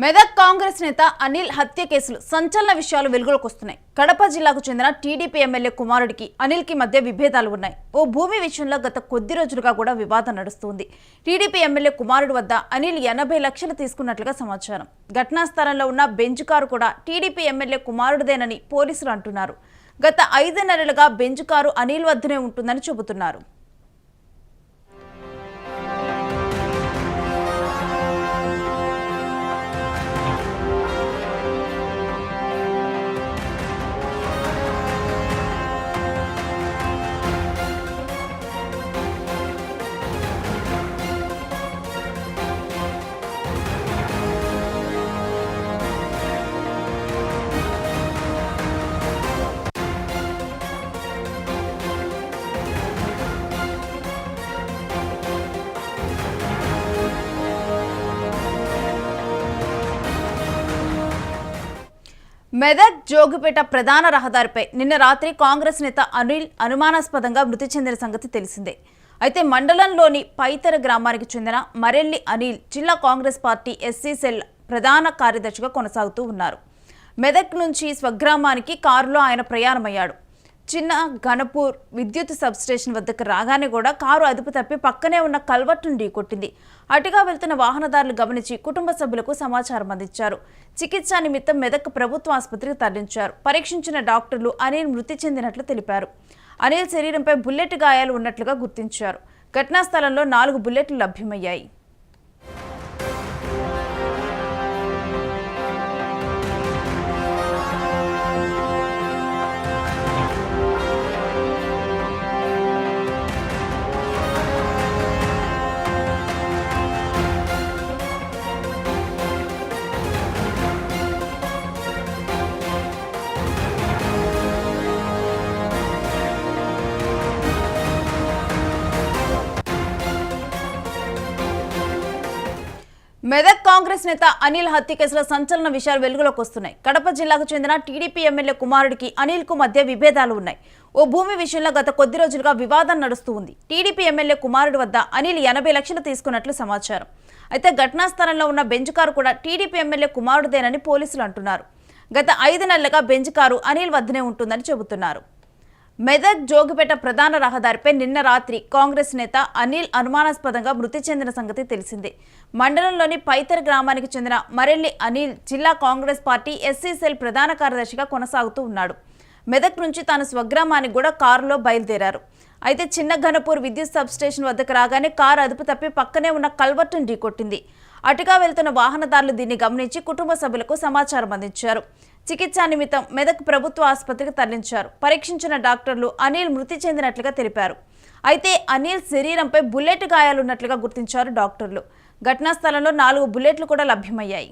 మెదక్ కాంగ్రెస్ నేత అనిల్ హత్య కేసులు సంచలన విషయాలు వెలుగులోకి వస్తున్నాయి. కడప జిల్లాకు చెందిన టీడీపీ ఎమ్మెల్యే కుమారుడికి అనిల్కి మధ్య విభేదాలు ఉన్నాయి. ఓ భూమి విషయంలో గత కొద్ది రోజులుగా కూడా వివాదం నడుస్తుంది. టీడీపీ ఎమ్మెల్యే కుమారుడి వద్ద అనిల్ 80 లక్షలు తీసుకున్నట్లుగా సమాచారం. ఘటనా స్థలంలో ఉన్న బెంచ్ కారు కూడా టీడీపీ ఎమ్మెల్యే కుమారుడిదేనని పోలీసులు అంటున్నారు. గత 5 నెలలుగా బెంచ్ కారు అనిల్ వద్దనే ఉంటుందని చెబుతున్నారు. మెదక్ జోగిపేట ప్రధాన రహదారిపై నిన్న రాత్రి కాంగ్రెస్ నేత అనిల్ అనుమానాస్పదంగా మృతి చెందిన సంగతి తెలిసిందే. అయితే మండలంలోని పైతర గ్రామానికి చెందిన మరెల్లి అనిల్ జిల్లా కాంగ్రెస్ పార్టీ ఎస్సీ సెల్ ప్రధాన కార్యదర్శిగా కొనసాగుతూ ఉన్నారు. మెదక్ నుంచి స్వగ్రామానికి కారులో ఆయన ప్రయాణమయ్యాడు. చిన్న ఘనపూర్ విద్యుత్ సబ్స్టేషన్ వద్దకు రాగానే కూడా కారు అదుపు తప్పి పక్కనే ఉన్న కల్వర్టును ఢీకొట్టింది. అటుగా వెళ్తున్న వాహనదారులు గమనించి కుటుంబ సభ్యులకు సమాచారం అందించారు. చికిత్స నిమిత్తం మెదక్ ప్రభుత్వ ఆసుపత్రికి తరలించారు. పరీక్షించిన డాక్టర్లు అనిల్ మృతి చెందినట్లు తెలిపారు. అనిల్ శరీరంపై బుల్లెట్ గాయాలు ఉన్నట్లుగా గుర్తించారు. ఘటనా స్థలంలో 4 బుల్లెట్లు లభ్యమయ్యాయి. మెదక్ కాంగ్రెస్ నేత అనిల్ హత్య కేసులో సంచలన విషయాలు వెలుగులోకి వస్తున్నాయి. కడప జిల్లాకు చెందిన టీడీపీ ఎమ్మెల్యే కుమారుడికి అనిల్కు మధ్య విభేదాలు ఉన్నాయి. ఓ భూమి విషయంలో గత కొద్ది రోజులుగా వివాదం నడుస్తూ ఉంది. టీడీపీ ఎమ్మెల్యే కుమారుడి వద్ద అనిల్ 80 లక్షలు తీసుకున్నట్లు సమాచారం. అయితే ఘటనా స్థలంలో ఉన్న బెంచ్ కారు కూడా టీడీపీ ఎమ్మెల్యే కుమారుడిదేనని పోలీసులు అంటున్నారు. గత 5 నెలలుగా బెంచ్ కారు అనిల్ వద్దనే ఉంటుందని చెబుతున్నారు. మెదక్ జోగిపేట ప్రధాన రహదారిపై నిన్న రాత్రి కాంగ్రెస్ నేత అనిల్ అనుమానాస్పదంగా మృతి చెందిన సంగతి తెలిసిందే. మండలంలోని పైతర గ్రామానికి చెందిన మరెల్లి అనిల్ జిల్లా కాంగ్రెస్ పార్టీ ఎస్సీ సెల్ ప్రధాన కార్యదర్శిగా కొనసాగుతూ ఉన్నాడు. మెదక్ నుంచి తాను స్వగ్రామానికి కూడా కారులో బయలుదేరారు. అయితే చిన్న ఘనపూర్ విద్యుత్ సబ్స్టేషన్ వద్దకు రాగానే కారు అదుపు తప్పి పక్కనే ఉన్న కల్వర్టును ఢీకొట్టింది. అటుగా వెళ్తున్న వాహనదారులు దీన్ని గమనించి కుటుంబ సభ్యులకు సమాచారం అందించారు. చికిత్స నిమిత్తం మెదక్ ప్రభుత్వ ఆసుపత్రికి తరలించారు. పరీక్షించిన డాక్టర్లు అనిల్ మృతి చెందినట్లుగా తెలిపారు. అయితే అనిల్ శరీరంపై బుల్లెట్ గాయాలున్నట్లుగా గుర్తించారు డాక్టర్లు. ఘటనా స్థలంలో 4 బుల్లెట్లు కూడా లభ్యమయ్యాయి.